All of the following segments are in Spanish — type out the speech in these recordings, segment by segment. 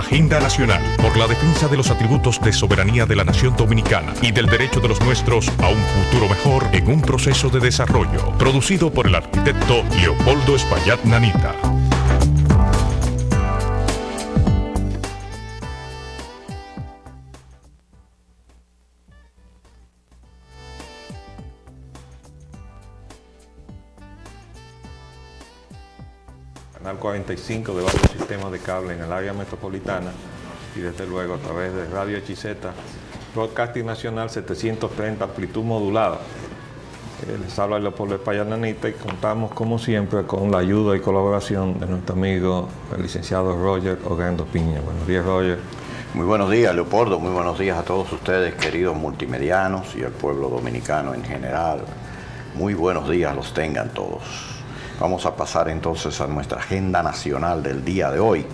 Agenda Nacional por la defensa de los atributos de soberanía de la nación dominicana y del derecho de los nuestros a un futuro mejor en un proceso de desarrollo. Producido por el arquitecto Leopoldo Espaillat Nanita. Canal 45 de varios sistemas de cable en el área metropolitana y desde luego a través de Radio Hechiceta, Broadcasting Nacional 730 amplitud modulada. Les habla Leopoldo Espaillat Nanita y contamos como siempre con la ayuda y colaboración de nuestro amigo el licenciado Roger Ogando Piña. Buenos días, Roger. Muy buenos días, Leopoldo. Muy buenos días a todos ustedes, queridos multimedianos y al pueblo dominicano en general. Muy buenos días los tengan todos. Vamos a pasar entonces a nuestra agenda nacional del día de hoy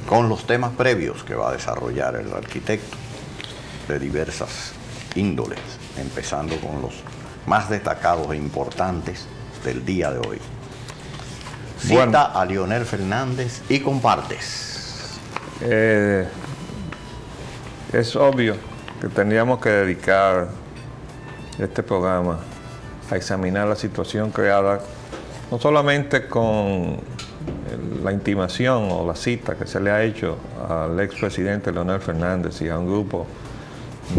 con los temas previos que va a desarrollar el arquitecto de diversas índoles, empezando con los más destacados e importantes del día de hoy. Cita a Leonel Fernández y compartes. Es obvio que tendríamos que dedicar este programa a examinar la situación creada no solamente con la intimación o la cita que se le ha hecho al expresidente Leonel Fernández y a un grupo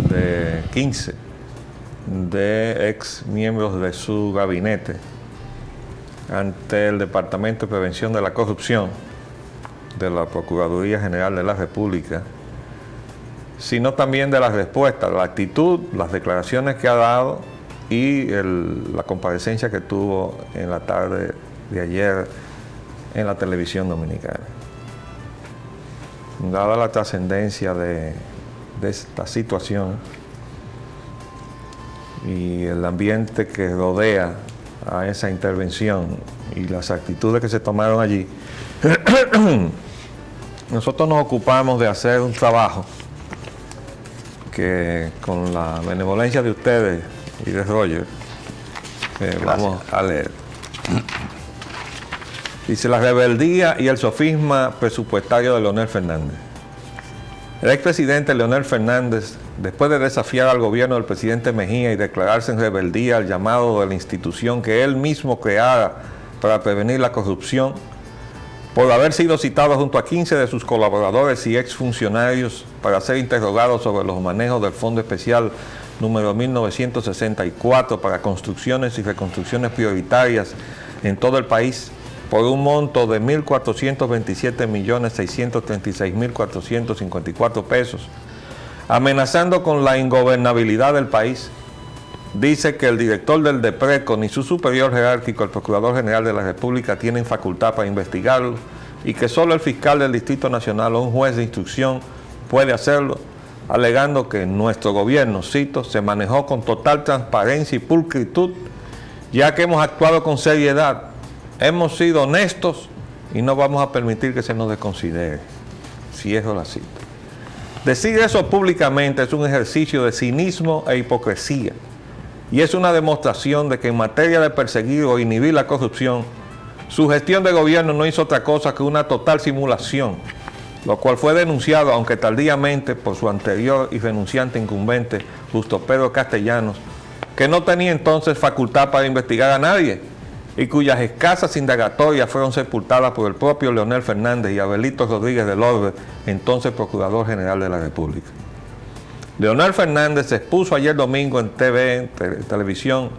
de 15 de ex miembros de su gabinete ante el Departamento de Prevención de la Corrupción de la Procuraduría General de la República, sino también de las respuestas, la actitud, las declaraciones que ha dado y la comparecencia que tuvo en la tarde de ayer en la televisión dominicana. Dada la trascendencia de esta situación y el ambiente que rodea a esa intervención y las actitudes que se tomaron allí, nosotros nos ocupamos de hacer un trabajo que, con la benevolencia de ustedes y de Roger, vamos a leer. Dice: la rebeldía y el sofisma presupuestario de Leonel Fernández. El expresidente Leonel Fernández, después de desafiar al gobierno del presidente Mejía y declararse en rebeldía al llamado de la institución que él mismo creara para prevenir la corrupción, por haber sido citado junto a 15 de sus colaboradores y exfuncionarios para ser interrogados sobre los manejos del Fondo Especial número 1964 para construcciones y reconstrucciones prioritarias en todo el país por un monto de 1.427.636.454 pesos, amenazando con la ingobernabilidad del país. Dice que el director del DEPRECO ni su superior jerárquico, el Procurador General de la República, tienen facultad para investigarlo y que solo el fiscal del Distrito Nacional o un juez de instrucción puede hacerlo, alegando que nuestro gobierno, cito, se manejó con total transparencia y pulcritud, ya que hemos actuado con seriedad, hemos sido honestos y no vamos a permitir que se nos desconsidere. Cierro la cita. Decir eso públicamente es un ejercicio de cinismo e hipocresía y es una demostración de que en materia de perseguir o inhibir la corrupción, su gestión de gobierno no hizo otra cosa que una total simulación, lo cual fue denunciado, aunque tardíamente, por su anterior y renunciante incumbente, Justo Pedro Castellanos, que no tenía entonces facultad para investigar a nadie y cuyas escasas indagatorias fueron sepultadas por el propio Leonel Fernández y Abelito Rodríguez del Orbe, entonces Procurador General de la República. Leonel Fernández se expuso ayer domingo en televisión,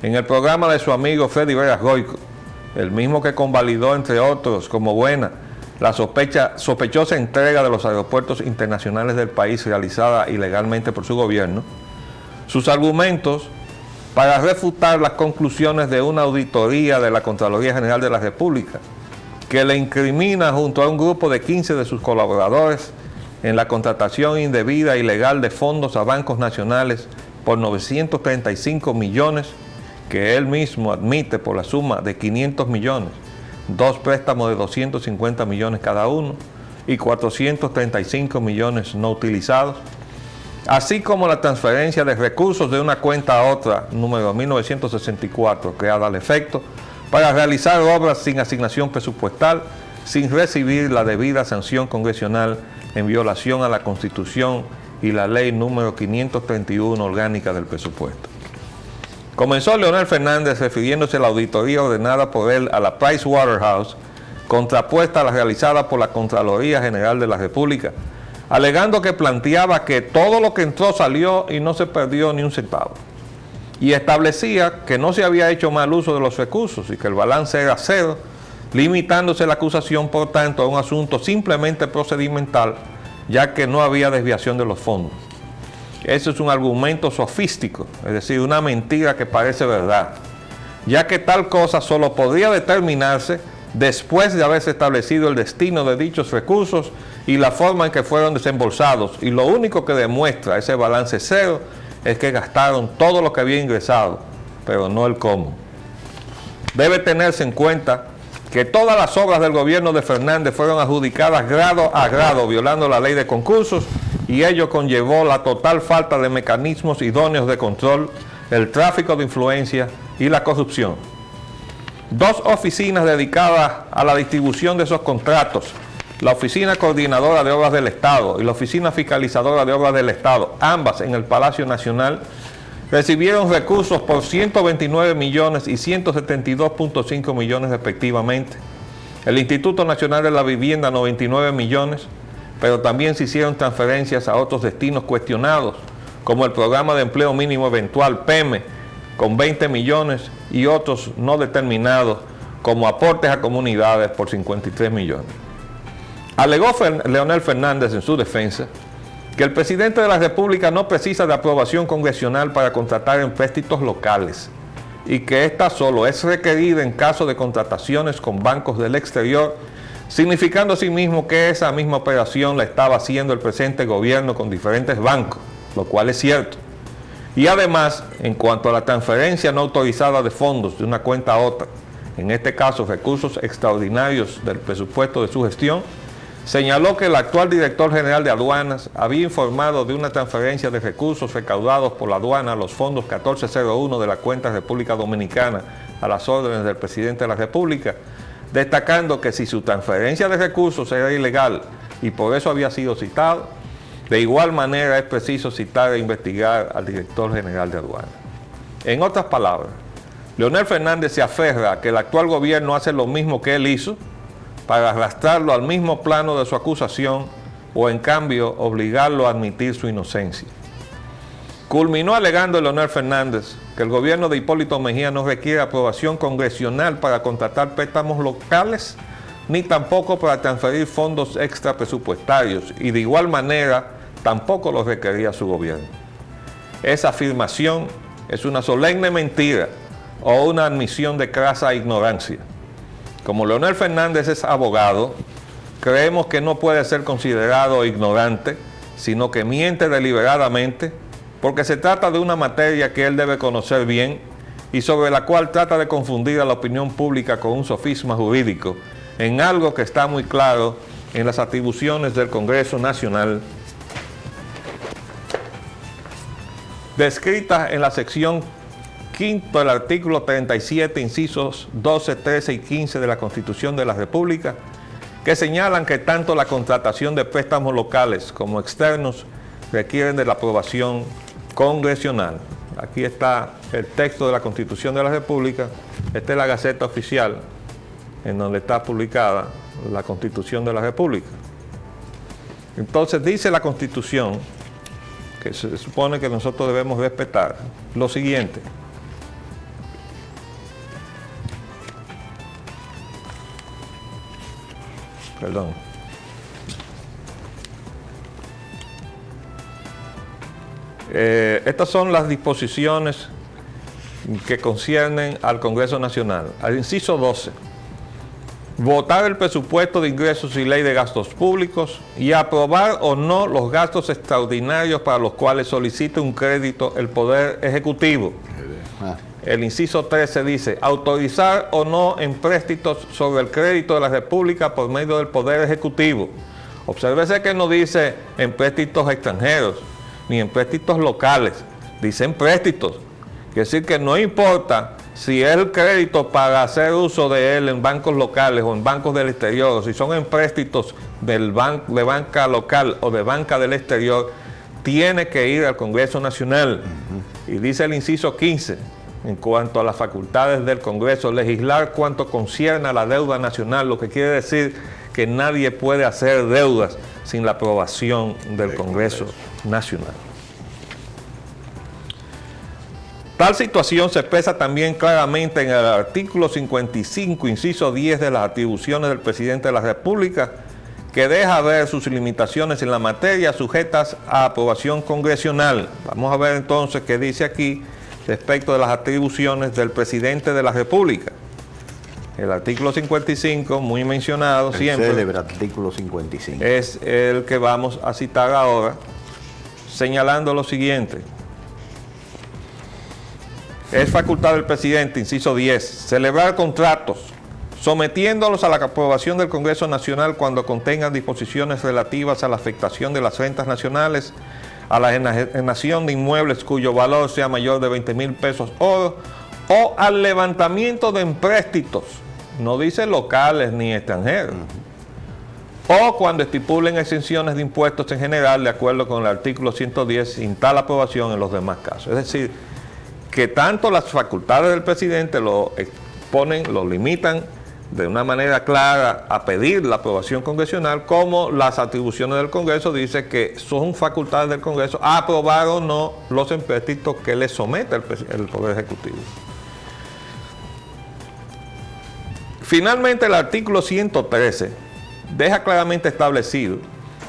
en el programa de su amigo Freddy Veras Goico, el mismo que convalidó, entre otros, como buena la sospechosa entrega de los aeropuertos internacionales del país realizada ilegalmente por su gobierno, sus argumentos para refutar las conclusiones de una auditoría de la Contraloría General de la República, que le incrimina junto a un grupo de 15 de sus colaboradores en la contratación indebida e ilegal de fondos a bancos nacionales por 935 millones, que él mismo admite por la suma de 500 millones, 2 préstamos de 250 millones cada uno y 435 millones no utilizados, así como la transferencia de recursos de una cuenta a otra, número 1964, creada al efecto, para realizar obras sin asignación presupuestal sin recibir la debida sanción congresional en violación a la Constitución y la ley número 531 orgánica del presupuesto. Comenzó Leonel Fernández refiriéndose a la auditoría ordenada por él a la Pricewaterhouse, contrapuesta a la realizada por la Contraloría General de la República, alegando que planteaba que todo lo que entró salió y no se perdió ni un centavo. Y establecía que no se había hecho mal uso de los recursos y que el balance era cero, limitándose la acusación, por tanto, a un asunto simplemente procedimental, ya que no había desviación de los fondos. Eso es un argumento sofístico, es decir, una mentira que parece verdad, ya que tal cosa solo podría determinarse después de haberse establecido el destino de dichos recursos y la forma en que fueron desembolsados, y lo único que demuestra ese balance cero es que gastaron todo lo que había ingresado, pero no el cómo. Debe tenerse en cuenta que todas las obras del gobierno de Fernández fueron adjudicadas grado a grado, violando la ley de concursos, y ello conllevó la total falta de mecanismos idóneos de control, el tráfico de influencia y la corrupción. 2 oficinas dedicadas a la distribución de esos contratos, la Oficina Coordinadora de Obras del Estado y la Oficina Fiscalizadora de Obras del Estado, ambas en el Palacio Nacional, recibieron recursos por 129 millones y 172.5 millones respectivamente. El Instituto Nacional de la Vivienda, 99 millones, pero también se hicieron transferencias a otros destinos cuestionados, como el Programa de Empleo Mínimo Eventual, PEME, con 20 millones, y otros no determinados, como aportes a comunidades por 53 millones. Alegó Leonel Fernández en su defensa que el presidente de la República no precisa de aprobación congresional para contratar empréstitos locales y que ésta solo es requerida en caso de contrataciones con bancos del exterior, significando asimismo que esa misma operación la estaba haciendo el presente gobierno con diferentes bancos, lo cual es cierto. Y además, en cuanto a la transferencia no autorizada de fondos de una cuenta a otra, en este caso recursos extraordinarios del presupuesto de su gestión, señaló que el actual director general de aduanas había informado de una transferencia de recursos recaudados por la aduana a los fondos 1401 de la cuenta República Dominicana a las órdenes del presidente de la República, destacando que si su transferencia de recursos era ilegal y por eso había sido citado, de igual manera es preciso citar e investigar al director general de aduanas. En otras palabras, Leonel Fernández se aferra a que el actual gobierno hace lo mismo que él hizo para arrastrarlo al mismo plano de su acusación o en cambio obligarlo a admitir su inocencia. Culminó alegando Leonel Fernández que el gobierno de Hipólito Mejía no requiere aprobación congresional para contratar préstamos locales ni tampoco para transferir fondos extra presupuestarios, y de igual manera tampoco lo requería su gobierno. Esa afirmación es una solemne mentira o una admisión de crasa ignorancia. Como Leonel Fernández es abogado, creemos que no puede ser considerado ignorante, sino que miente deliberadamente, porque se trata de una materia que él debe conocer bien y sobre la cual trata de confundir a la opinión pública con un sofisma jurídico, en algo que está muy claro en las atribuciones del Congreso Nacional, descritas en la sección 5 del artículo 37, incisos 12, 13 y 15 de la Constitución de la República, que señalan que tanto la contratación de préstamos locales como externos requieren de la aprobación congresional. Aquí está el texto de la Constitución de la República, esta es la Gaceta Oficial, en donde está publicada la Constitución de la República. Entonces dice la Constitución, que se supone que nosotros debemos respetar, lo siguiente: estas son las disposiciones que conciernen al Congreso Nacional. Al inciso 12, votar el presupuesto de ingresos y ley de gastos públicos y aprobar o no los gastos extraordinarios para los cuales solicite un crédito el Poder Ejecutivo. El inciso 13 dice, autorizar o no empréstitos sobre el crédito de la República por medio del Poder Ejecutivo. Obsérvese que no dice empréstitos extranjeros, ni empréstitos locales, dice empréstitos. Quiere decir que no importa si es el crédito para hacer uso de él en bancos locales o en bancos del exterior, o si son empréstitos de banca local o de banca del exterior, tiene que ir al Congreso Nacional. Y dice el inciso 15, en cuanto a las facultades del Congreso, legislar cuanto concierne a la deuda nacional, lo que quiere decir que nadie puede hacer deudas sin la aprobación del Congreso Nacional. Tal situación se expresa también claramente en el artículo 55, inciso 10 de las atribuciones del presidente de la República, que deja ver sus limitaciones en la materia sujetas a aprobación congresional. Vamos a ver entonces qué dice aquí respecto de las atribuciones del presidente de la República. El artículo 55, muy mencionado siempre. El célebre artículo 55. Es el que vamos a citar ahora, señalando lo siguiente. Es facultad del presidente, inciso 10, celebrar contratos, sometiéndolos a la aprobación del Congreso Nacional cuando contengan disposiciones relativas a la afectación de las rentas nacionales, a la enajenación de inmuebles cuyo valor sea mayor de 20,000 pesos oro, o al levantamiento de empréstitos, no dice locales ni extranjeros, o cuando estipulen exenciones de impuestos en general, de acuerdo con el artículo 110, sin tal aprobación en los demás casos. Es decir, que tanto las facultades del presidente lo exponen, lo limitan de una manera clara a pedir la aprobación congresional, como las atribuciones del Congreso dice que son facultades del Congreso a aprobar o no los empréstitos que le somete el Poder Ejecutivo. Finalmente, el artículo 113 deja claramente establecido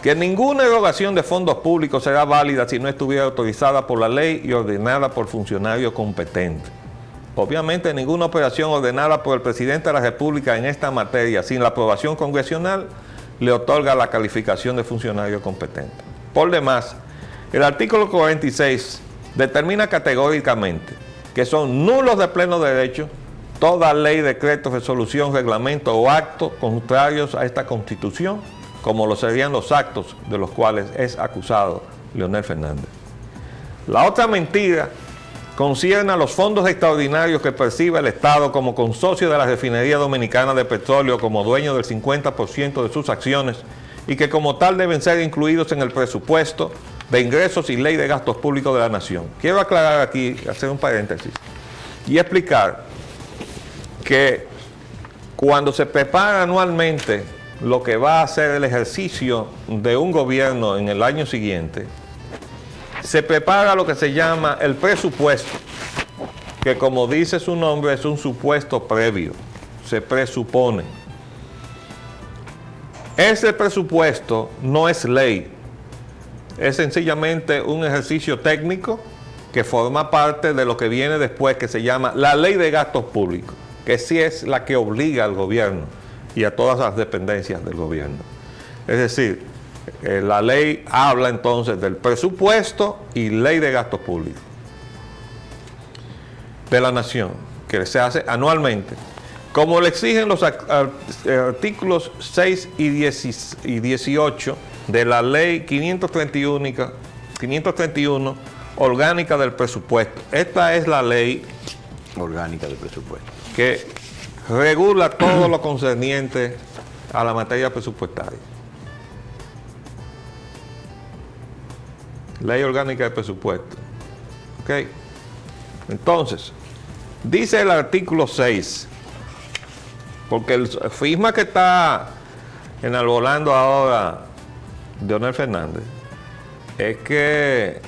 que ninguna erogación de fondos públicos será válida si no estuviera autorizada por la ley y ordenada por funcionario competente. Obviamente, ninguna operación ordenada por el presidente de la República en esta materia sin la aprobación congresional le otorga la calificación de funcionario competente. Por demás, el artículo 46 determina categóricamente que son nulos de pleno derecho toda ley, decreto, resolución, reglamento o acto contrarios a esta Constitución, como lo serían los actos de los cuales es acusado Leonel Fernández. La otra mentira concierne a los fondos extraordinarios que percibe el Estado como consorcio de la Refinería Dominicana de Petróleo como dueño del 50% de sus acciones y que como tal deben ser incluidos en el presupuesto de ingresos y ley de gastos públicos de la Nación. Quiero aclarar aquí, hacer un paréntesis y explicar que cuando se prepara anualmente lo que va a ser el ejercicio de un gobierno en el año siguiente, se prepara lo que se llama el presupuesto, que como dice su nombre es un supuesto previo, se presupone. Ese presupuesto no es ley, es sencillamente un ejercicio técnico que forma parte de lo que viene después, que se llama la Ley de Gastos Públicos, que sí es la que obliga al gobierno y a todas las dependencias del gobierno. Es decir, la ley habla entonces del presupuesto y ley de gastos públicos de la Nación, que se hace anualmente, como le exigen los artículos 6 y 18 de la ley 531 orgánica del presupuesto. Esta es la ley orgánica del presupuesto que regula todo lo concerniente a la materia presupuestaria. Ley orgánica de presupuesto. ¿Ok? Entonces, dice el artículo 6, porque el FISMA que está enarbolando ahora Leonel Fernández, es que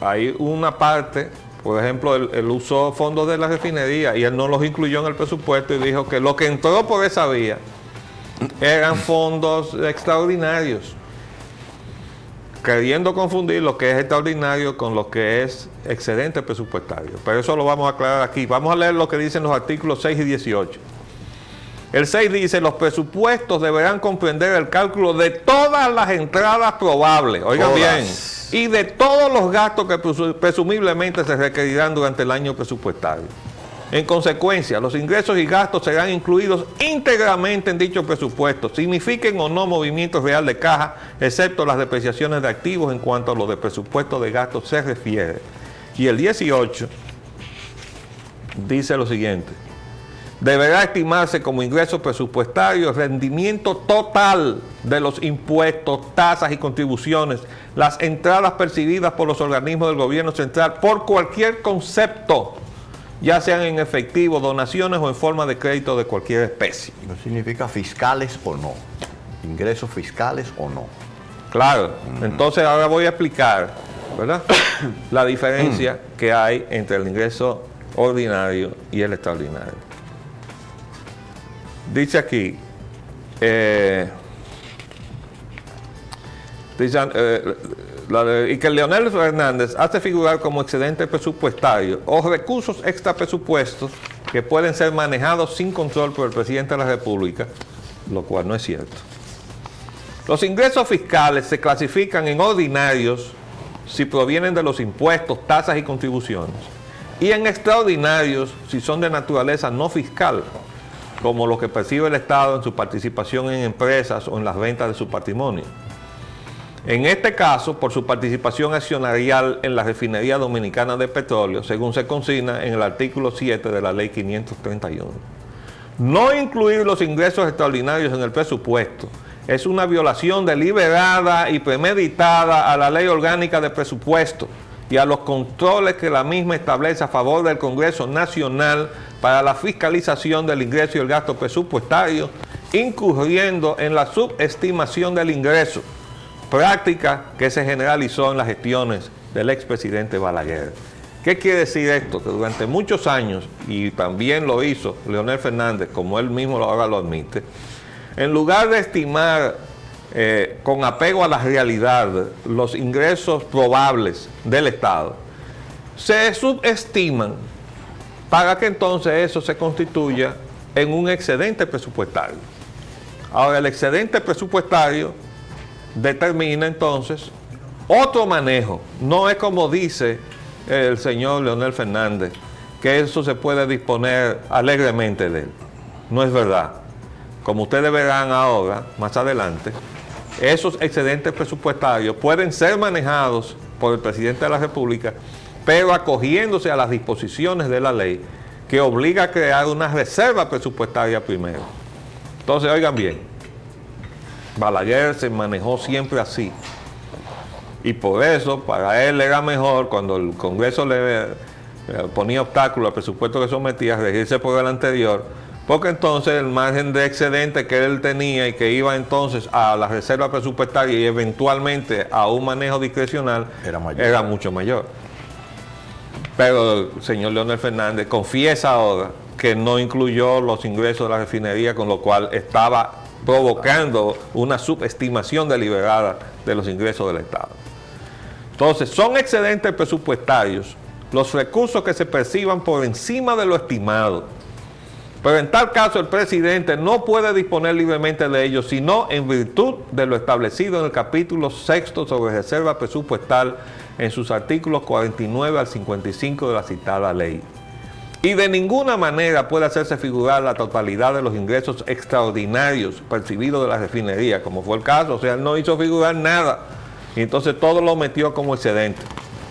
hay una parte, por ejemplo, él usó fondos de la refinería y él no los incluyó en el presupuesto y dijo que lo que entró por esa vía eran fondos extraordinarios, queriendo confundir lo que es extraordinario con lo que es excedente presupuestario. Pero eso lo vamos a aclarar aquí. Vamos a leer lo que dicen los artículos 6 y 18. El 6 dice: los presupuestos deberán comprender el cálculo de todas las entradas probables, oigan bien, y de todos los gastos que presumiblemente se requerirán durante el año presupuestario. En consecuencia, los ingresos y gastos serán incluidos íntegramente en dicho presupuesto, signifiquen o no movimiento real de caja, excepto las depreciaciones de activos en cuanto a lo de presupuesto de gastos se refiere. Y el 18 dice lo siguiente: deberá estimarse como ingreso presupuestario el rendimiento total de los impuestos, tasas y contribuciones, las entradas percibidas por los organismos del gobierno central por cualquier concepto, ya sean en efectivo, donaciones o en forma de crédito de cualquier especie. ¿No significa fiscales o no? ¿Ingresos fiscales o no? Claro, entonces ahora voy a explicar, ¿verdad?, la diferencia que hay entre el ingreso ordinario y el extraordinario. Dice aquí, y que Leonel Fernández hace figurar como excedente presupuestario o recursos extrapresupuestos que pueden ser manejados sin control por el presidente de la República, lo cual no es cierto. Los ingresos fiscales se clasifican en ordinarios si provienen de los impuestos, tasas y contribuciones, y en extraordinarios si son de naturaleza no fiscal, como lo que percibe el Estado en su participación en empresas o en las ventas de su patrimonio. En este caso, por su participación accionarial en la Refinería Dominicana de Petróleo, según se consigna en el artículo 7 de la Ley 531. No incluir los ingresos extraordinarios en el presupuesto es una violación deliberada y premeditada a la Ley Orgánica de Presupuesto y a los controles que la misma establece a favor del Congreso Nacional para la fiscalización del ingreso y el gasto presupuestario, incurriendo en la subestimación del ingreso, práctica que se generalizó en las gestiones del expresidente Balaguer. ¿Qué quiere decir esto? Que durante muchos años, y también lo hizo Leonel Fernández, como él mismo ahora lo admite, en lugar de estimar con apego a la realidad los ingresos probables del Estado, se subestiman para que entonces eso se constituya en un excedente presupuestario. Ahora, el excedente presupuestario determina entonces otro manejo. No es como dice el señor Leonel Fernández, que eso se puede disponer alegremente de él. No es verdad. Como ustedes verán ahora, más adelante, esos excedentes presupuestarios pueden ser manejados por el presidente de la República, pero acogiéndose a las disposiciones de la ley que obliga a crear una reserva presupuestaria primero. Entonces, oigan bien, Balaguer se manejó siempre así, y por eso para él era mejor, cuando el Congreso le ponía obstáculos al presupuesto que sometía, regirse por el anterior, porque entonces el margen de excedente que él tenía y que iba entonces a la reserva presupuestaria y eventualmente a un manejo discrecional era mucho mayor. Pero el señor Leonel Fernández confiesa ahora que no incluyó los ingresos de la refinería, con lo cual estaba provocando una subestimación deliberada de los ingresos del Estado. Entonces, son excedentes presupuestarios los recursos que se perciban por encima de lo estimado. Pero en tal caso el presidente no puede disponer libremente de ellos, sino en virtud de lo establecido en el capítulo 6 sobre reserva presupuestal en sus artículos 49 al 55 de la citada ley. Y de ninguna manera puede hacerse figurar la totalidad de los ingresos extraordinarios percibidos de la refinería, como fue el caso. O sea, él no hizo figurar nada, y entonces todo lo metió como excedente,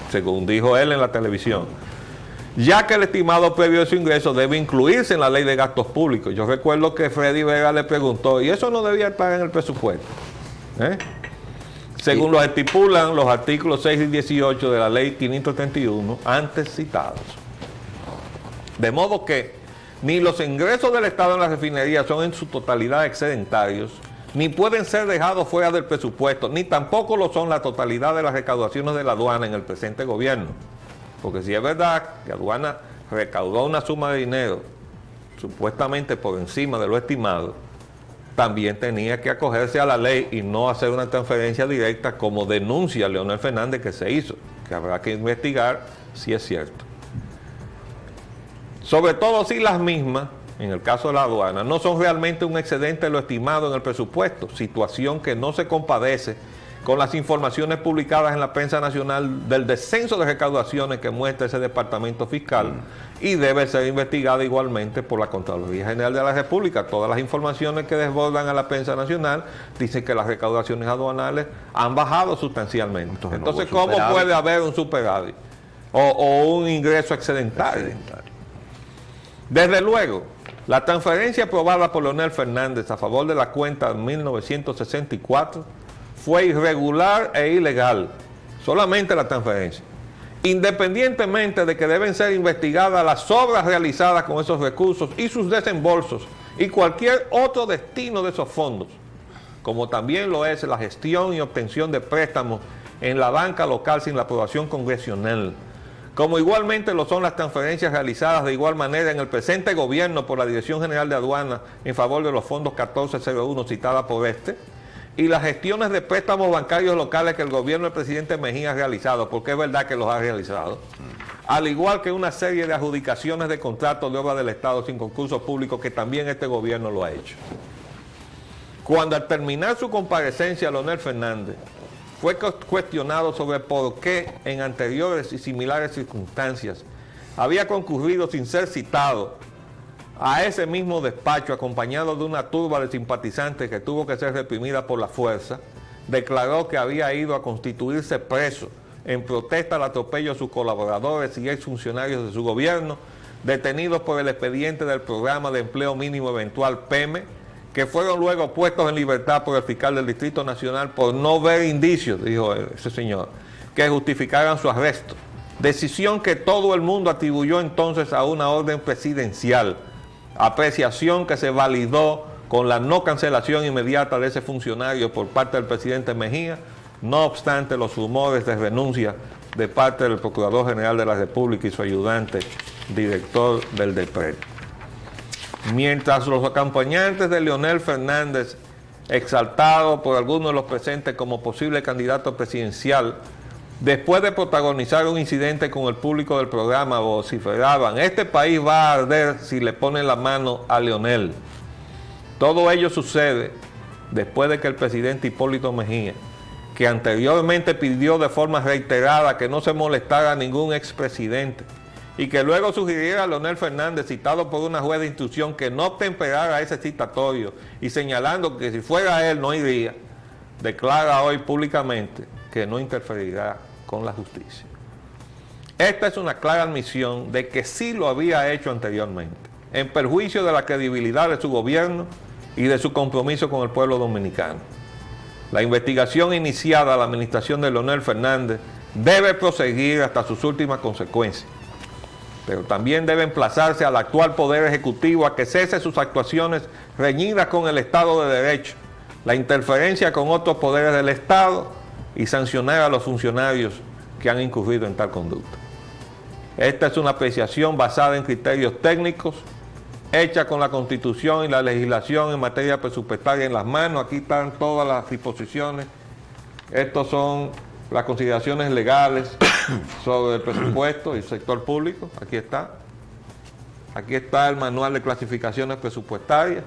según dijo él en la televisión, ya que el estimado previo de su ingreso debe incluirse en la ley de gastos públicos. Yo recuerdo que Freddy Vega le preguntó, ¿y eso no debía estar en el presupuesto? Según lo estipulan los artículos 6 y 18 de la ley 531 antes citados. De modo que ni los ingresos del Estado en la refinería son en su totalidad excedentarios, ni pueden ser dejados fuera del presupuesto, ni tampoco lo son la totalidad de las recaudaciones de la aduana en el presente gobierno. Porque si es verdad que aduana recaudó una suma de dinero supuestamente por encima de lo estimado, también tenía que acogerse a la ley y no hacer una transferencia directa, como denuncia Leonel Fernández que se hizo, que habrá que investigar si es cierto. Sobre todo si las mismas, en el caso de la aduana, no son realmente un excedente de lo estimado en el presupuesto, situación que no se compadece con las informaciones publicadas en la prensa nacional del descenso de recaudaciones que muestra ese departamento fiscal, y debe ser investigada igualmente por la Contraloría General de la República. Todas las informaciones que desbordan a la prensa nacional dicen que las recaudaciones aduanales han bajado sustancialmente. Entonces, ¿cómo puede haber un superávit o un ingreso excedentario? Desde luego, la transferencia aprobada por Leonel Fernández a favor de la cuenta en 1964 fue irregular e ilegal, solamente la transferencia, independientemente de que deben ser investigadas las obras realizadas con esos recursos y sus desembolsos y cualquier otro destino de esos fondos, como también lo es la gestión y obtención de préstamos en la banca local sin la aprobación congresional, como igualmente lo son las transferencias realizadas de igual manera en el presente gobierno por la Dirección General de Aduanas en favor de los fondos 1401 citada por y las gestiones de préstamos bancarios locales que el gobierno del presidente Mejía ha realizado, porque es verdad que los ha realizado, al igual que una serie de adjudicaciones de contratos de obra del Estado sin concurso público que también este gobierno lo ha hecho. Cuando al terminar su comparecencia, Leonel Fernández fue cuestionado sobre por qué en anteriores y similares circunstancias había concurrido sin ser citado a ese mismo despacho acompañado de una turba de simpatizantes que tuvo que ser reprimida por la fuerza, declaró que había ido a constituirse preso en protesta al atropello a sus colaboradores y exfuncionarios de su gobierno, detenidos por el expediente del Programa de Empleo Mínimo Eventual PEME, que fueron luego puestos en libertad por el fiscal del Distrito Nacional por no ver indicios, dijo ese señor, que justificaran su arresto. Decisión que todo el mundo atribuyó entonces a una orden presidencial, apreciación que se validó con la no cancelación inmediata de ese funcionario por parte del presidente Mejía, no obstante los rumores de renuncia de parte del Procurador General de la República y su ayudante, director del DEPREC. Mientras los acompañantes de Leonel Fernández, exaltados por algunos de los presentes como posible candidato presidencial, después de protagonizar un incidente con el público del programa, vociferaban: este país va a arder si le ponen la mano a Leonel. Todo ello sucede después de que el presidente Hipólito Mejía, que anteriormente pidió de forma reiterada que no se molestara a ningún expresidente, y que luego sugiriera a Leonel Fernández, citado por una juez de instrucción, que no temperara ese citatorio y señalando que si fuera él no iría, declara hoy públicamente que no interferirá con la justicia. Esta es una clara admisión de que sí lo había hecho anteriormente, en perjuicio de la credibilidad de su gobierno y de su compromiso con el pueblo dominicano. La investigación iniciada a la administración de Leonel Fernández debe proseguir hasta sus últimas consecuencias, pero también debe emplazarse al actual Poder Ejecutivo a que cese sus actuaciones reñidas con el Estado de Derecho, la interferencia con otros poderes del Estado y sancionar a los funcionarios que han incurrido en tal conducta. Esta es una apreciación basada en criterios técnicos, hecha con la Constitución y la legislación en materia presupuestaria en las manos. Aquí están todas las disposiciones. Estos son las consideraciones legales sobre el presupuesto y el sector público. Aquí está. Aquí está el manual de clasificaciones presupuestarias.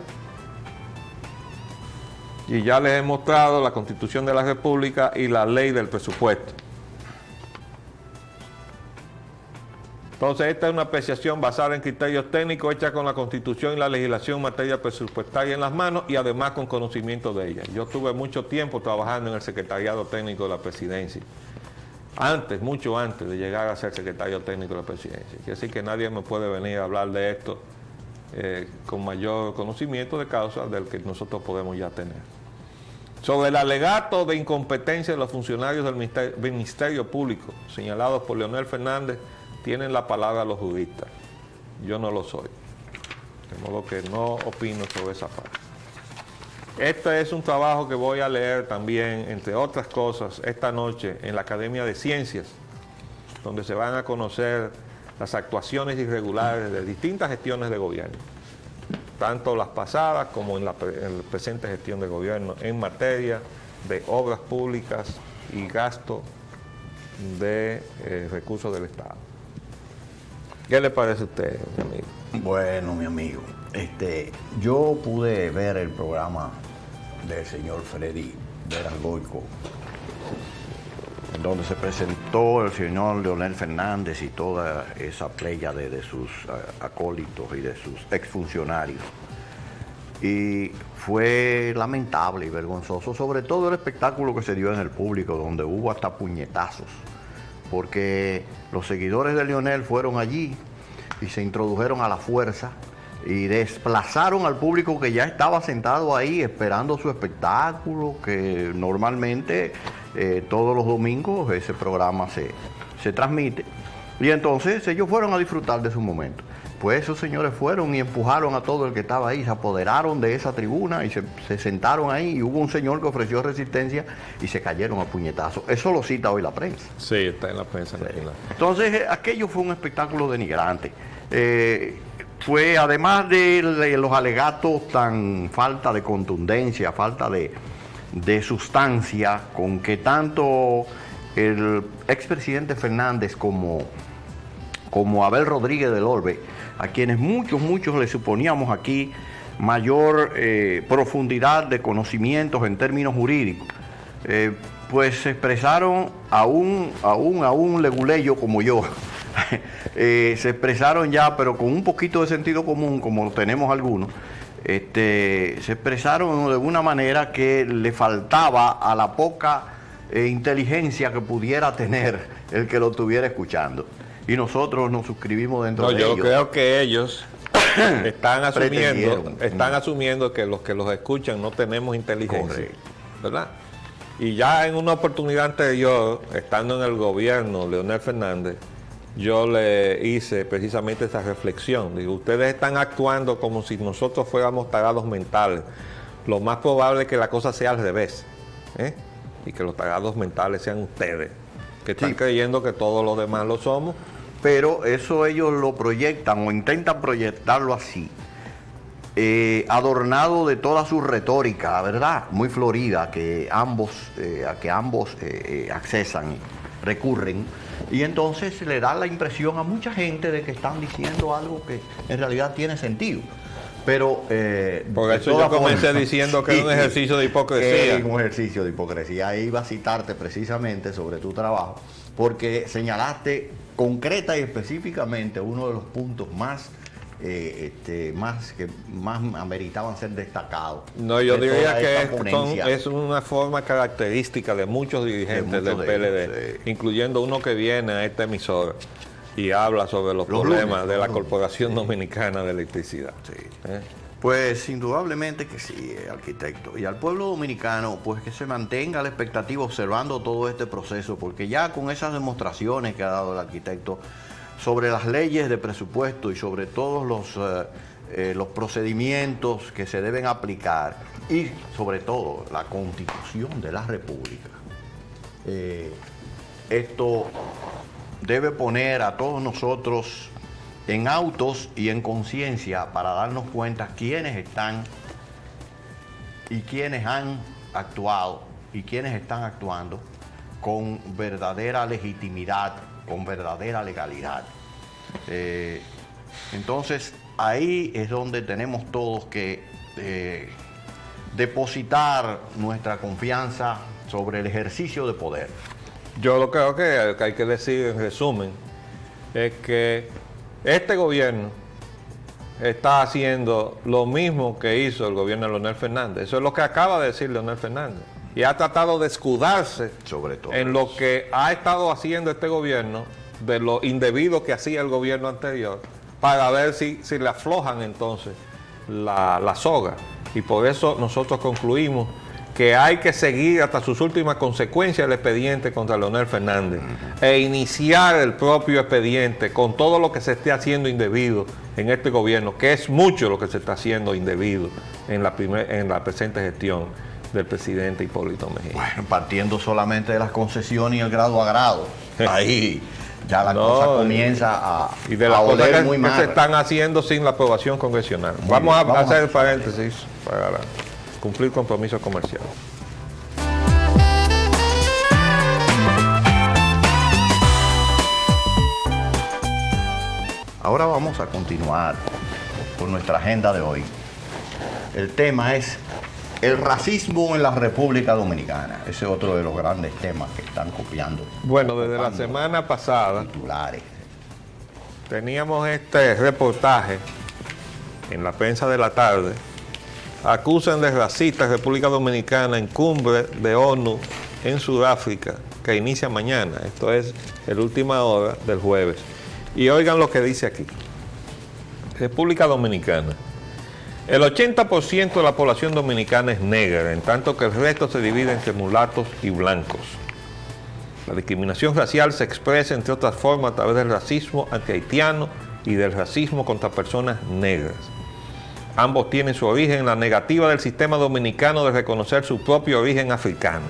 Y ya les he mostrado la Constitución de la República y la ley del presupuesto. Entonces, esta es una apreciación basada en criterios técnicos, hecha con la Constitución y la legislación en materia presupuestaria en las manos y además con conocimiento de ella. Yo tuve mucho tiempo trabajando en el Secretariado Técnico de la Presidencia, mucho antes de llegar a ser Secretario Técnico de la Presidencia. Quiere decir que nadie me puede venir a hablar de esto con mayor conocimiento de causa del que nosotros podemos ya tener. Sobre el alegato de incompetencia de los funcionarios del Ministerio Público, señalados por Leonel Fernández, tienen la palabra los juristas. Yo no lo soy. De modo que no opino sobre esa parte. Este es un trabajo que voy a leer también, entre otras cosas, esta noche en la Academia de Ciencias, donde se van a conocer las actuaciones irregulares de distintas gestiones de gobierno, tanto las pasadas como en la presente gestión de gobierno, en materia de obras públicas y gasto de recursos del Estado. ¿Qué le parece a usted, mi amigo? Bueno, mi amigo, yo pude ver el programa del señor Freddy Veras Goico, en donde se presentó el señor Leonel Fernández y toda esa playa de sus acólitos y de sus exfuncionarios. Y fue lamentable y vergonzoso, sobre todo el espectáculo que se dio en el público, donde hubo hasta puñetazos, porque los seguidores de Leonel fueron allí y se introdujeron a la fuerza y desplazaron al público que ya estaba sentado ahí esperando su espectáculo, que normalmente todos los domingos ese programa se transmite. Y entonces ellos fueron a disfrutar de su momento. Pues esos señores fueron y empujaron a todo el que estaba ahí, se apoderaron de esa tribuna y se sentaron ahí, y hubo un señor que ofreció resistencia y se cayeron a puñetazos. Eso lo cita hoy la prensa. Sí, está en la prensa. Entonces, aquello fue un espectáculo denigrante. Fue, además de los alegatos tan falta de contundencia, falta de sustancia, con que tanto el expresidente Fernández como Abel Rodríguez del Orbe, a quienes muchos le suponíamos aquí mayor profundidad de conocimientos en términos jurídicos, pues se expresaron a un leguleyo como yo. Se expresaron ya, pero con un poquito de sentido común, como tenemos algunos. Se expresaron de una manera que le faltaba a la poca inteligencia que pudiera tener el que lo estuviera escuchando. Y nosotros nos suscribimos dentro de ellos. Yo creo que ellos están asumiendo que los escuchan no tenemos inteligencia. Correcto. ¿Verdad? Y ya en una oportunidad anterior, estando en el gobierno, Leonel Fernández, yo le hice precisamente esa reflexión. Digo, ustedes están actuando como si nosotros fuéramos tarados mentales. Lo más probable es que la cosa sea al revés, y que los tarados mentales sean ustedes, que están creyendo que todos los demás lo somos. Pero eso ellos lo proyectan o intentan proyectarlo así, adornado de toda su retórica, ¿verdad? Muy florida, a que ambos accesan, recurren, y entonces le da la impresión a mucha gente de que están diciendo algo que en realidad tiene sentido. Pero por eso yo comencé diciendo que es un ejercicio de hipocresía. Es un ejercicio de hipocresía. Ahí iba a citarte precisamente sobre tu trabajo, porque señalaste concreta y específicamente uno de los puntos más ameritaban ser destacados. No, yo diría que es una forma característica de muchos dirigentes del PLD, incluyendo uno que viene a esta emisora y habla sobre los problemas de la Corporación Dominicana de Electricidad. Sí. Pues indudablemente que sí, arquitecto. Y al pueblo dominicano, pues que se mantenga la expectativa observando todo este proceso, porque ya con esas demostraciones que ha dado el arquitecto sobre las leyes de presupuesto y sobre todos los procedimientos que se deben aplicar, y sobre todo la Constitución de la República, esto debe poner a todos nosotros en autos y en conciencia para darnos cuenta quiénes están y quiénes han actuado y quiénes están actuando con verdadera legitimidad, con verdadera legalidad. Entonces ahí es donde tenemos todos que depositar nuestra confianza sobre el ejercicio de poder. Yo lo creo que hay que decir en resumen es que este gobierno está haciendo lo mismo que hizo el gobierno de Leonel Fernández. Eso es lo que acaba de decir Leonel Fernández. Y ha tratado de escudarse sobre todo en lo que ha estado haciendo este gobierno, de lo indebido que hacía el gobierno anterior, para ver si le aflojan entonces la soga. Y por eso nosotros concluimos que hay que seguir hasta sus últimas consecuencias el expediente contra Leonel Fernández e iniciar el propio expediente con todo lo que se esté haciendo indebido en este gobierno, que es mucho lo que se está haciendo indebido en la presente gestión del presidente Hipólito Mejía. Bueno, partiendo solamente de las concesiones y el grado a grado, ahí ya la cosa comienza a y de las cosas que se están mal. haciendo sin la aprobación congresional. Vamos a hacer el paréntesis para cumplir compromisos comerciales. Ahora vamos a continuar con nuestra agenda de hoy. El tema es el racismo en la República Dominicana. Ese es otro de los grandes temas que están copiando. Bueno, desde la semana pasada titulares. Teníamos este reportaje en la prensa de la tarde. Acusan de racistas República Dominicana en cumbre de ONU en Sudáfrica, que inicia mañana. Esto es el última hora del jueves. Y oigan lo que dice aquí. República Dominicana. El 80% de la población dominicana es negra, en tanto que el resto se divide entre mulatos y blancos. La discriminación racial se expresa, entre otras formas, a través del racismo antihaitiano y del racismo contra personas negras. Ambos tienen su origen en la negativa del sistema dominicano de reconocer su propio origen africano.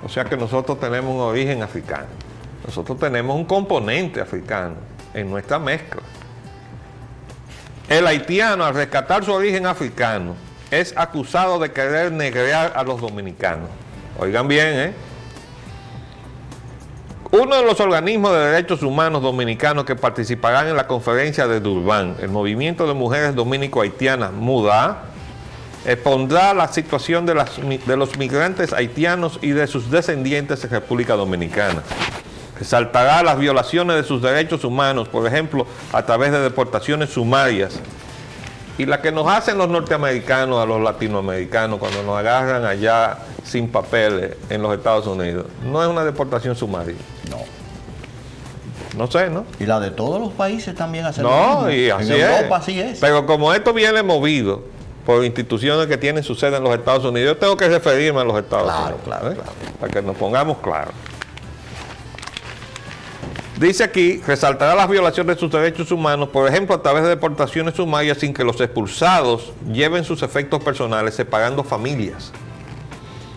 O sea que nosotros tenemos un origen africano. Nosotros tenemos un componente africano en nuestra mezcla. El haitiano, al rescatar su origen africano, es acusado de querer negrear a los dominicanos. Oigan bien, Uno de los organismos de derechos humanos dominicanos que participarán en la conferencia de Durban, el Movimiento de Mujeres Dominico-Haitianas, MUDA, expondrá la situación de los migrantes haitianos y de sus descendientes en República Dominicana. Resaltará las violaciones de sus derechos humanos, por ejemplo, a través de deportaciones sumarias, y la que nos hacen los norteamericanos a los latinoamericanos cuando nos agarran allá sin papeles en los Estados Unidos. No es una deportación sumaria. No. No sé, ¿no? Y la de todos los países también hacen No, lo mismo. y así en es. Europa así es. Pero como esto viene movido por instituciones que tienen su sede en los Estados Unidos, yo tengo que referirme a los Estados Unidos. Claro. Para que nos pongamos claros. Dice aquí, resaltará las violaciones de sus derechos humanos, por ejemplo, a través de deportaciones sumarias sin que los expulsados lleven sus efectos personales, separando familias.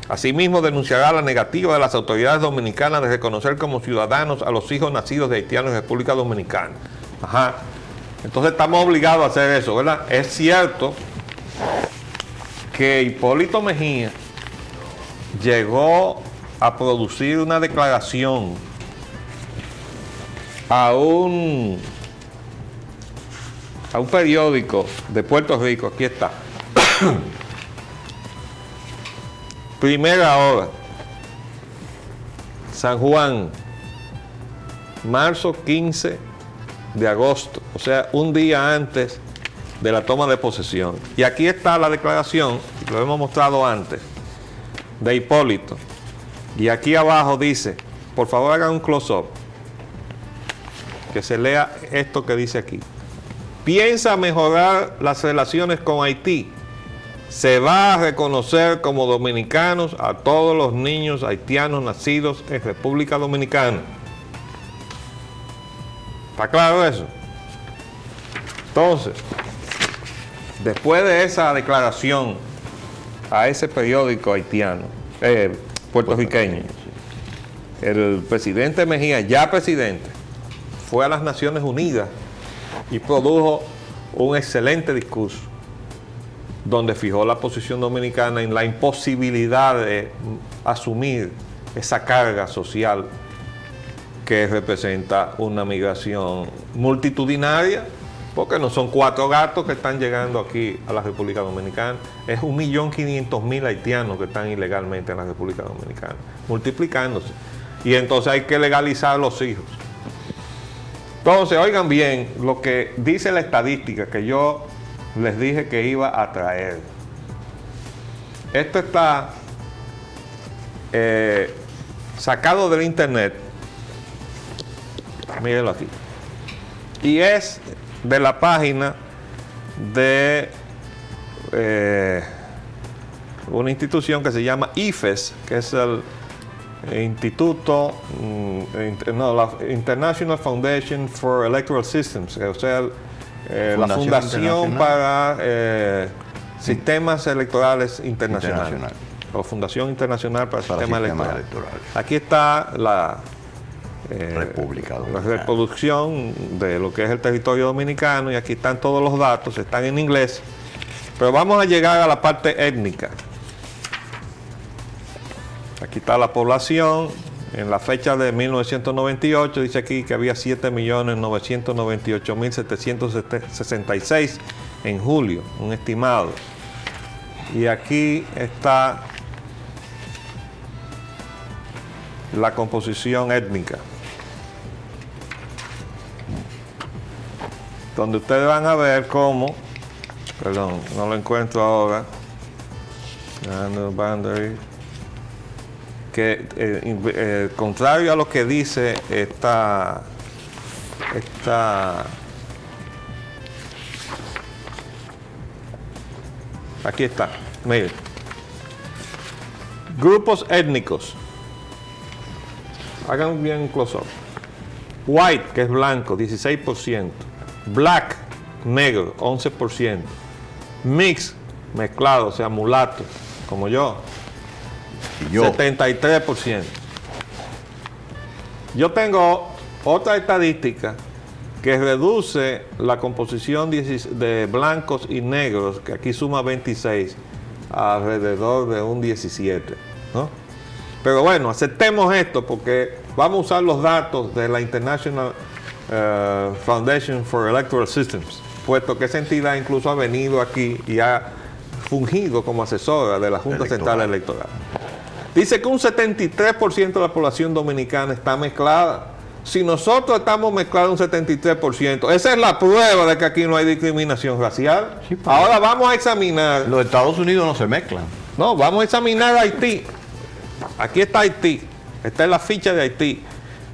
Asimismo, denunciará la negativa de las autoridades dominicanas de reconocer como ciudadanos a los hijos nacidos de haitianos en República Dominicana. Ajá. Entonces estamos obligados a hacer eso, ¿verdad? Es cierto que Hipólito Mejía llegó a producir una declaración a un periódico de Puerto Rico, aquí está. Primera Hora, San Juan, marzo 15 de agosto, o sea, un día antes de la toma de posesión. Y aquí está la declaración, lo hemos mostrado antes, de Hipólito. Y aquí abajo dice, por favor hagan un close-up, que se lea esto que dice aquí. Piensa mejorar las relaciones con Haití. Se va a reconocer como dominicanos a todos los niños haitianos nacidos en República Dominicana. ¿Está claro eso? Entonces, después de esa declaración a ese periódico haitiano, puertorriqueño, el presidente Mejía, ya presidente, fue a las Naciones Unidas y produjo un excelente discurso donde fijó la posición dominicana en la imposibilidad de asumir esa carga social que representa una migración multitudinaria, porque no son 4 gatos que están llegando aquí a la República Dominicana, es 1.500.000 haitianos que están ilegalmente en la República Dominicana, multiplicándose. Y entonces hay que legalizar a los hijos. Entonces, oigan bien lo que dice la estadística que yo les dije que iba a traer. Esto está sacado del internet. Mírenlo aquí. Y es de la página de una institución que se llama IFES, que es el Instituto, la International Foundation for Electoral Systems, o sea, la Fundación para Sistemas Electorales Internacionales. O Fundación Internacional para Sistemas Electorales. Aquí está la reproducción de lo que es el territorio dominicano, y aquí están todos los datos, están en inglés. Pero vamos a llegar a la parte étnica. Aquí está la población. En la fecha de 1998 dice aquí que había 7.998.766 en julio, un estimado. Y aquí está la composición étnica, donde ustedes van a ver cómo, perdón, no lo encuentro ahora, que contrario a lo que dice esta Aquí está, miren. Grupos étnicos. Hagan bien un close-up. White, que es blanco, 16%. Black, negro, 11%. Mix, mezclado, o sea, mulato, como yo, Y yo. 73%. Yo tengo otra estadística que reduce la composición de blancos y negros, que aquí suma 26, a alrededor de un 17, ¿no? Pero bueno, aceptemos esto porque vamos a usar los datos de la International Foundation for Electoral Systems, puesto que esa entidad incluso ha venido aquí y ha fungido como asesora de la Junta Central Electoral. Dice que un 73% de la población dominicana está mezclada. Si nosotros estamos mezclados un 73%, esa es la prueba de que aquí no hay discriminación racial. Sí, pero ahora vamos a examinar. Los Estados Unidos no se mezclan. No, vamos a examinar Haití. Aquí está Haití. Esta es la ficha de Haití,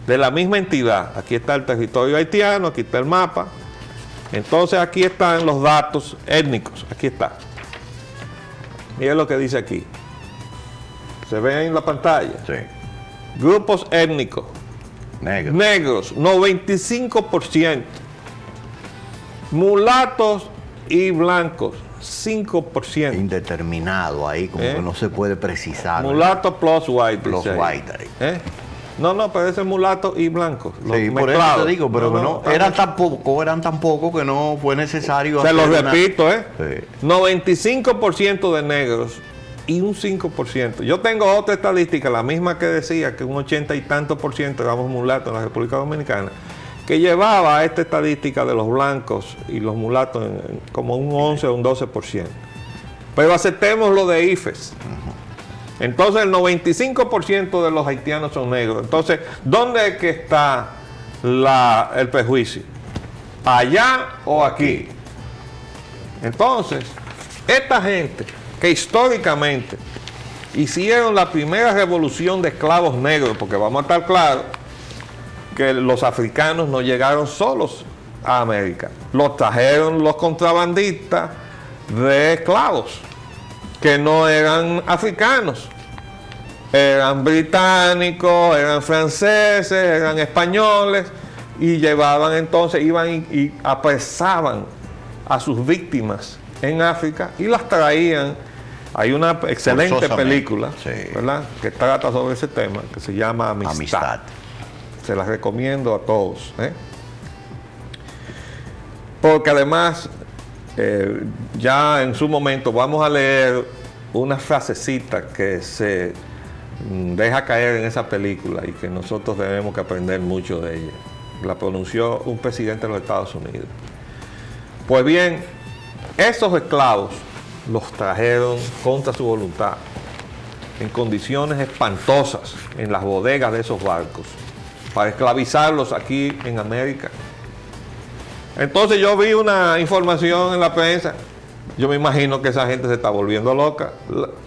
de la misma entidad. Aquí está el territorio haitiano, aquí está el mapa. Entonces aquí están los datos étnicos. Aquí está. Miren lo que dice aquí. ¿Se ve en la pantalla? Sí. Grupos étnicos. Negro. Negros, 95%. Mulatos y blancos, 5%. Indeterminado ahí, como que no se puede precisar. Mulato plus white. Plus dice ahí. white ahí. No, pero ese es mulato y blanco. Sí, por eso te digo, pero que no, eran tan poco que no fue necesario Se lo hacer repito, Sí. 95% de negros y un 5%. Yo tengo otra estadística, la misma que decía que un 80 y tanto por ciento éramos mulatos en la República Dominicana, que llevaba a esta estadística de los blancos y los mulatos como un 11 o un 12%. Pero aceptemos lo de IFES. Entonces el 95% de los haitianos son negros. Entonces, ¿dónde es que está el prejuicio? ¿Allá o aquí? Entonces, esta gente que históricamente hicieron la primera revolución de esclavos negros, porque vamos a estar claros que los africanos no llegaron solos a América, los trajeron los contrabandistas de esclavos, que no eran africanos, eran británicos, eran franceses, eran españoles, y llevaban entonces, iban y apresaban a sus víctimas en África y las traían. Hay una excelente película, sí, ¿verdad?, que trata sobre ese tema, que se llama Amistad. Se las recomiendo a todos, porque además ya en su momento vamos a leer una frasecita que se deja caer en esa película y que nosotros tenemos que aprender mucho de ella. La pronunció un presidente de los Estados Unidos. Pues bien, esos esclavos los trajeron contra su voluntad, en condiciones espantosas, en las bodegas de esos barcos, para esclavizarlos aquí en América. Entonces yo vi una información en la prensa, yo me imagino que esa gente se está volviendo loca.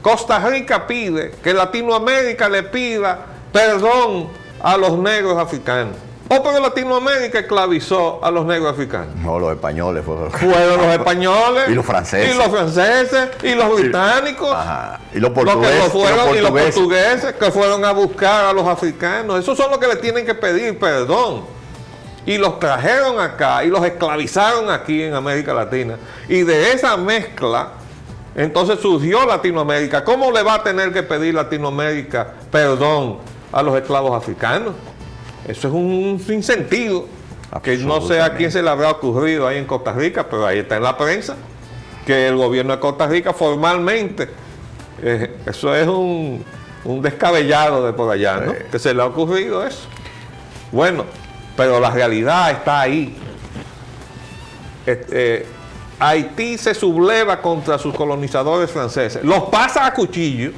Costa Rica pide que Latinoamérica le pida perdón a los negros africanos. ¿O porque Latinoamérica esclavizó a los negros africanos? No, los españoles fueron los españoles. Y los franceses. Y los franceses. Y los británicos. Ajá. Y los portugueses. Y los portugueses que fueron a buscar a los africanos. Esos son los que le tienen que pedir perdón. Y los trajeron acá y los esclavizaron aquí en América Latina. Y de esa mezcla, entonces surgió Latinoamérica. ¿Cómo le va a tener que pedir Latinoamérica perdón a los esclavos africanos? Eso es un sinsentido, que no sé a quién se le habrá ocurrido ahí en Costa Rica, pero ahí está en la prensa, que el gobierno de Costa Rica formalmente, eso es un descabellado de por allá, ¿no? Que se le ha ocurrido eso. Bueno, pero la realidad está ahí. Haití se subleva contra sus colonizadores franceses, los pasa a cuchillo.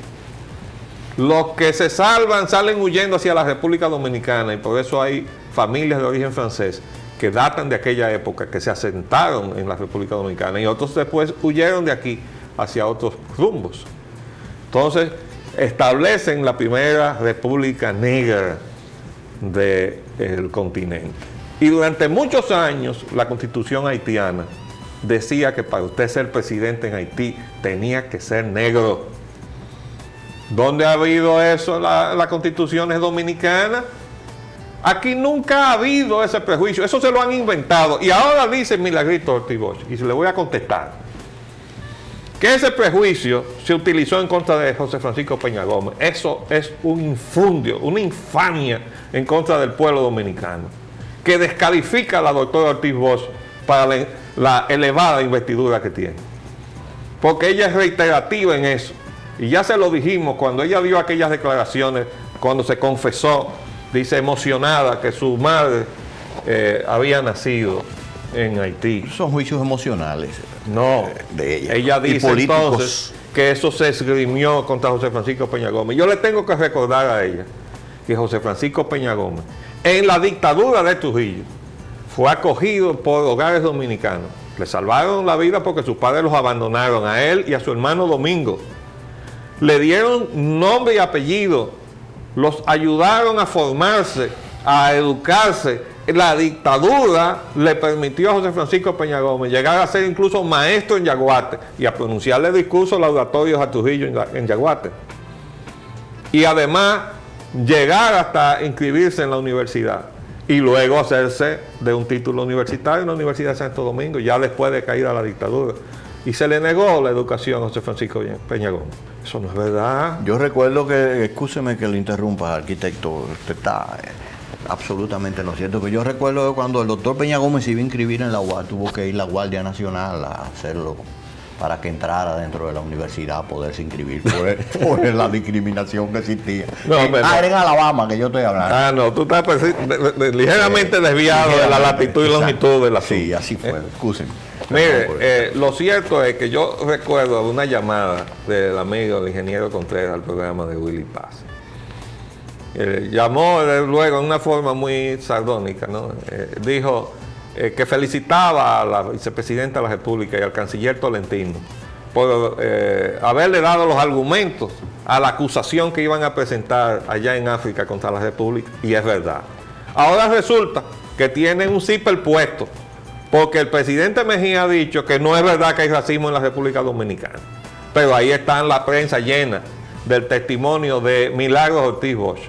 Los que se salvan salen huyendo hacia la República Dominicana, y por eso hay familias de origen francés que datan de aquella época, que se asentaron en la República Dominicana, y otros después huyeron de aquí hacia otros rumbos. Entonces establecen la primera república negra del continente. Y durante muchos años la constitución haitiana decía que para usted ser presidente en Haití tenía que ser negro. ¿Dónde ha habido eso en las constituciones dominicanas? Aquí nunca ha habido ese prejuicio, eso se lo han inventado. Y ahora dice Milagrito Ortiz Bosch, y se le voy a contestar, que ese prejuicio se utilizó en contra de José Francisco Peña Gómez. Eso es un infundio, una infamia en contra del pueblo dominicano, que descalifica a la doctora Ortiz Bosch para la elevada investidura que tiene. Porque ella es reiterativa en eso. Y ya se lo dijimos cuando ella dio aquellas declaraciones, cuando se confesó, dice emocionada, que su madre había nacido en Haití. Son juicios emocionales. No, de ella. Ella dice entonces que eso se esgrimió contra José Francisco Peña Gómez. Yo le tengo que recordar a ella que José Francisco Peña Gómez, en la dictadura de Trujillo, fue acogido por hogares dominicanos. Le salvaron la vida porque sus padres los abandonaron, a él y a su hermano Domingo. Le dieron nombre y apellido, los ayudaron a formarse, a educarse. La dictadura le permitió a José Francisco Peña Gómez llegar a ser incluso maestro en Yaguate y a pronunciarle discursos laudatorios a Trujillo en Yaguate. Y además llegar hasta inscribirse en la universidad y luego hacerse de un título universitario en la Universidad de Santo Domingo, ya después de caída la dictadura. Y se le negó la educación a José Francisco Peña Gómez. Eso no es verdad. Yo recuerdo que, escúcheme que lo interrumpa, arquitecto, usted está absolutamente no es cierto, que yo recuerdo que cuando el doctor Peña Gómez se iba a inscribir en la UAS, tuvo que ir la Guardia Nacional a hacerlo para que entrara dentro de la universidad a poderse inscribir por la discriminación que existía. No, era en Alabama que yo estoy hablando. Ah, no, tú estás ligeramente desviado de la latitud y longitud de la Sí, así fue, excúsenme. Mire, lo cierto es que yo recuerdo una llamada del amigo, el ingeniero Contreras, al programa de Willy Paz. Llamó luego de una forma muy sardónica, ¿no? Dijo que felicitaba a la vicepresidenta de la República y al canciller Tolentino por haberle dado los argumentos a la acusación que iban a presentar allá en África contra la República, y es verdad. Ahora resulta que tienen un zipper puesto, porque el presidente Mejía ha dicho que no es verdad que hay racismo en la República Dominicana. Pero ahí está la prensa llena del testimonio de Milagros Ortiz Bosch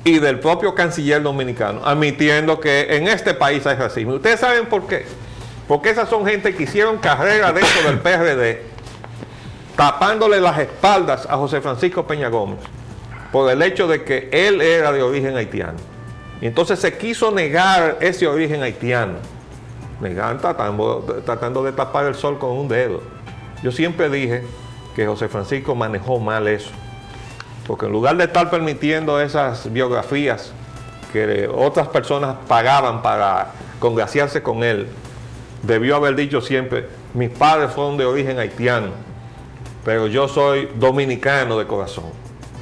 y del propio canciller dominicano, admitiendo que en este país hay racismo. ¿Ustedes saben por qué? Porque esas son gente que hicieron carrera dentro del PRD, tapándole las espaldas a José Francisco Peña Gómez, por el hecho de que él era de origen haitiano. Y entonces se quiso negar ese origen haitiano. Negar tratando de tapar el sol con un dedo. Yo siempre dije que José Francisco manejó mal eso, porque en lugar de estar permitiendo esas biografías que otras personas pagaban para congraciarse con él, debió haber dicho siempre: mis padres fueron de origen haitiano, pero yo soy dominicano de corazón.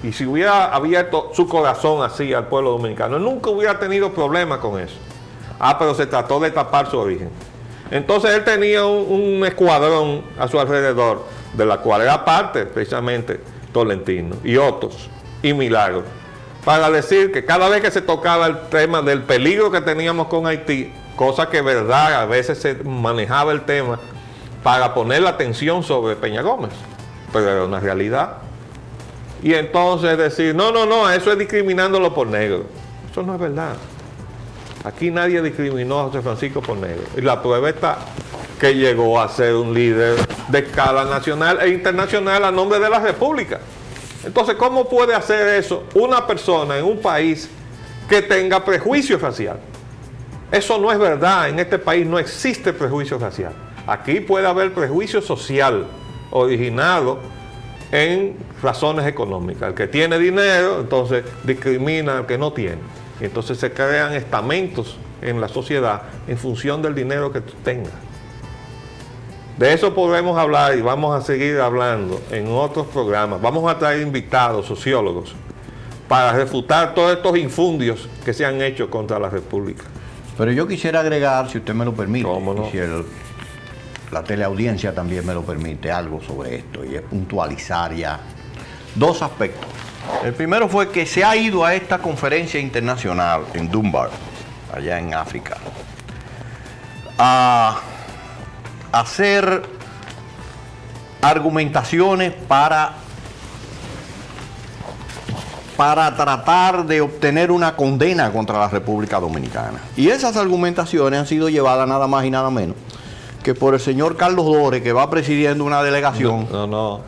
Y si hubiera abierto su corazón así al pueblo dominicano, nunca hubiera tenido problema con eso. Pero se trató de tapar su origen. Entonces él tenía un escuadrón a su alrededor, de la cual era parte precisamente Tolentino y otros y Milagros, para decir que cada vez que se tocaba el tema del peligro que teníamos con Haití, cosa que verdad, a veces se manejaba el tema para poner la atención sobre Peña Gómez, pero era una realidad. Y entonces decir, no, eso es discriminándolo por negro. Eso no es verdad. Aquí nadie discriminó a José Francisco por negro. Y la prueba está que llegó a ser un líder de escala nacional e internacional a nombre de la República. Entonces, ¿cómo puede hacer eso una persona en un país que tenga prejuicio racial? Eso no es verdad. En este país no existe prejuicio racial. Aquí puede haber prejuicio social originado en razones económicas. El que tiene dinero, entonces discrimina al que no tiene. Entonces se crean estamentos en la sociedad en función del dinero que tú tengas. De eso podemos hablar y vamos a seguir hablando en otros programas. Vamos a traer invitados, sociólogos, para refutar todos estos infundios que se han hecho contra la República. Pero yo quisiera agregar, si usted me lo permite, ¿Cómo no? y si la teleaudiencia también me lo permite, algo sobre esto, y es puntualizar ya dos aspectos. El primero fue que se ha ido a esta conferencia internacional en Dunbar, allá en África, a hacer argumentaciones para tratar de obtener una condena contra la República Dominicana. Y esas argumentaciones han sido llevadas nada más y nada menos que por el señor Carlos Dore, que va presidiendo una delegación. No,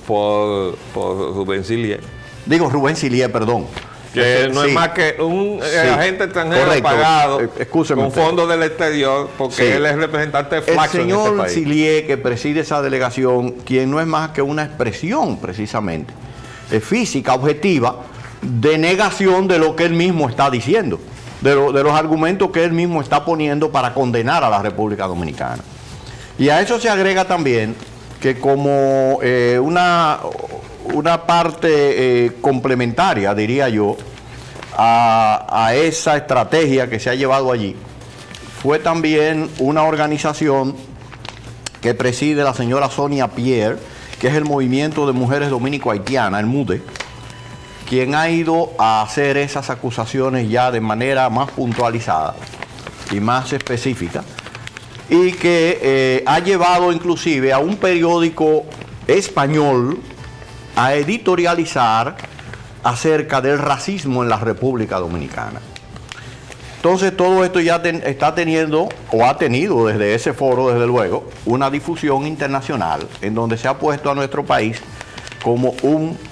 por Rubén Silier. Digo, Rubén Silier, perdón. Que no Sí. es más que un agente extranjero Correcto. pagado Excúseme con usted. fondos del exterior, porque Sí. él es representante de El Flaxo en este señor país. Silier, que preside esa delegación, quien no es más que una expresión, precisamente, física, objetiva, de negación de lo que él mismo está diciendo, de los argumentos que él mismo está poniendo para condenar a la República Dominicana. Y a eso se agrega también que como una parte complementaria, diría yo, a esa estrategia que se ha llevado allí, fue también una organización que preside la señora Sonia Pierre, que es el Movimiento de Mujeres Dominico-Haitianas, el MUDE, quien ha ido a hacer esas acusaciones ya de manera más puntualizada y más específica, y que ha llevado inclusive a un periódico español a editorializar acerca del racismo en la República Dominicana. Entonces todo esto ya está teniendo, o ha tenido desde ese foro, desde luego, una difusión internacional en donde se ha puesto a nuestro país como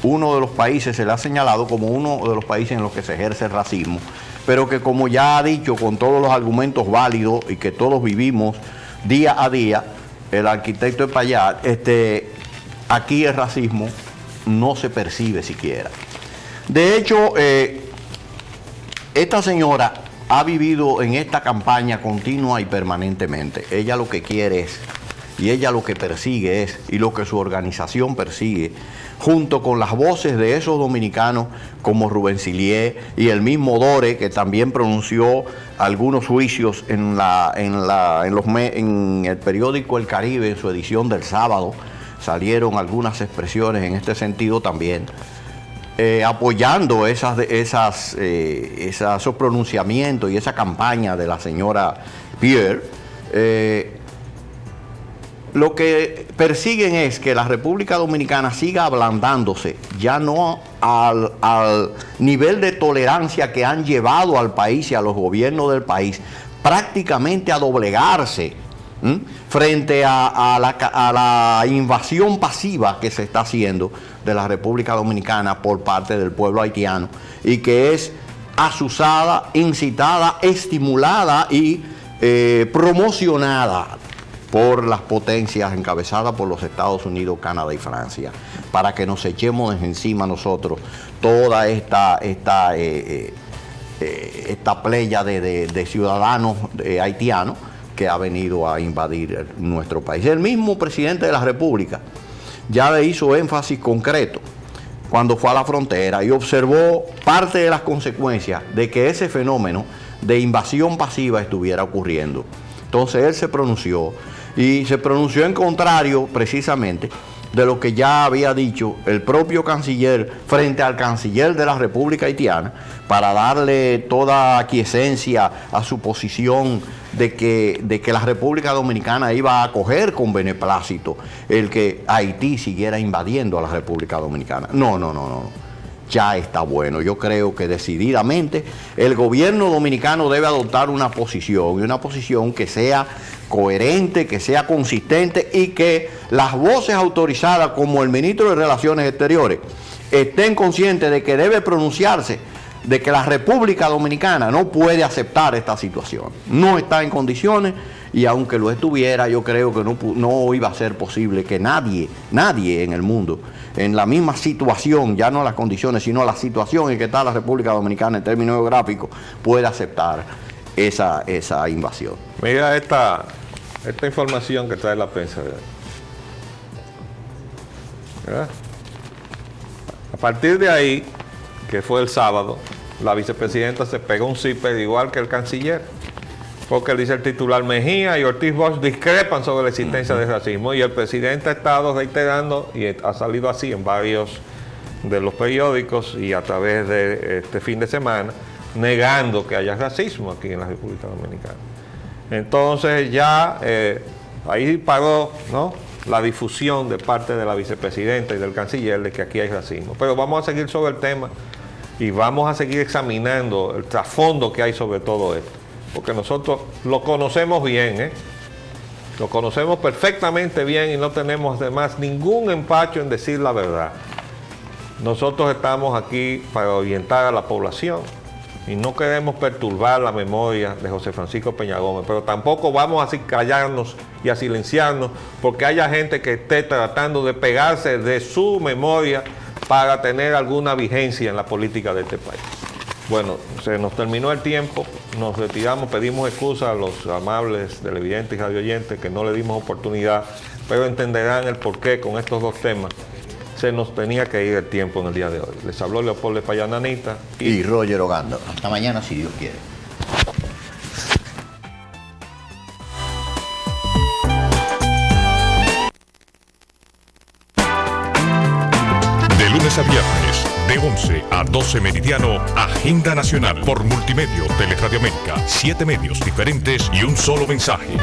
uno de los países, se le ha señalado como uno de los países en los que se ejerce el racismo, pero que, como ya ha dicho con todos los argumentos válidos y que todos vivimos día a día, el arquitecto Espaillat, aquí el racismo no se percibe siquiera. De hecho, esta señora ha vivido en esta campaña continua y permanentemente. Ella lo que quiere es, y ella lo que persigue es, y lo que su organización persigue, junto con las voces de esos dominicanos como Rubén Silier y el mismo Dore, que también pronunció algunos juicios en el periódico El Caribe, en su edición del sábado, salieron algunas expresiones en este sentido también, apoyando esos pronunciamientos y esa campaña de la señora Pierre. Lo que persiguen es que la República Dominicana siga ablandándose, ya no al nivel de tolerancia que han llevado al país y a los gobiernos del país, prácticamente a doblegarse frente a la invasión pasiva que se está haciendo de la República Dominicana por parte del pueblo haitiano, y que es azuzada, incitada, estimulada y promocionada por las potencias encabezadas por los Estados Unidos, Canadá y Francia, para que nos echemos encima nosotros toda esta playa de ciudadanos haitianos que ha venido a invadir nuestro país. El mismo presidente de la República ya le hizo énfasis concreto cuando fue a la frontera y observó parte de las consecuencias de que ese fenómeno de invasión pasiva estuviera ocurriendo. Entonces él se pronunció, y se pronunció en contrario precisamente de lo que ya había dicho el propio canciller frente al canciller de la República Haitiana, para darle toda aquiescencia a su posición de que la República Dominicana iba a acoger con beneplácito el que Haití siguiera invadiendo a la República Dominicana. No. Ya está bueno. Yo creo que decididamente el gobierno dominicano debe adoptar una posición, y una posición que sea coherente, que sea consistente, y que las voces autorizadas como el ministro de Relaciones Exteriores estén conscientes de que debe pronunciarse de que la República Dominicana no puede aceptar esta situación. No está en condiciones, y aunque lo estuviera, yo creo que no iba a ser posible que nadie en el mundo, en la misma situación, ya no las condiciones, sino la situación en que está la República Dominicana en términos geográficos, pueda aceptar esa invasión. Mira esta información que trae la prensa. ¿Verdad? A partir de ahí, que fue el sábado, la vicepresidenta se pegó un zipper igual que el canciller, porque dice el titular: Mejía y Ortiz Bosch discrepan sobre la existencia del racismo, y el presidente ha estado reiterando, y ha salido así en varios de los periódicos y a través de este fin de semana, negando que haya racismo aquí en la República Dominicana. Entonces ya Ahí paró, ¿no?, la difusión de parte de la vicepresidenta y del canciller de que aquí hay racismo. Pero vamos a seguir sobre el tema y vamos a seguir examinando el trasfondo que hay sobre todo esto. Porque nosotros lo conocemos bien, ¿eh? Lo conocemos perfectamente bien y no tenemos además ningún empacho en decir la verdad. Nosotros estamos aquí para orientar a la población y no queremos perturbar la memoria de José Francisco Peña Gómez, pero tampoco vamos a callarnos y a silenciarnos porque haya gente que esté tratando de pegarse de su memoria para tener alguna vigencia en la política de este país. Bueno, se nos terminó el tiempo, nos retiramos, pedimos excusas a los amables televidentes y radioyentes que no le dimos oportunidad, pero entenderán el porqué con estos dos temas. Se nos tenía que ir el tiempo en el día de hoy. Les habló Leopoldo Espaillat y Roger Ogando. Hasta mañana, si Dios quiere. De lunes a viernes, de 11 a 12 meridiano, Agenda Nacional por Multimedio Teleradio América. 7 medios diferentes y un solo mensaje.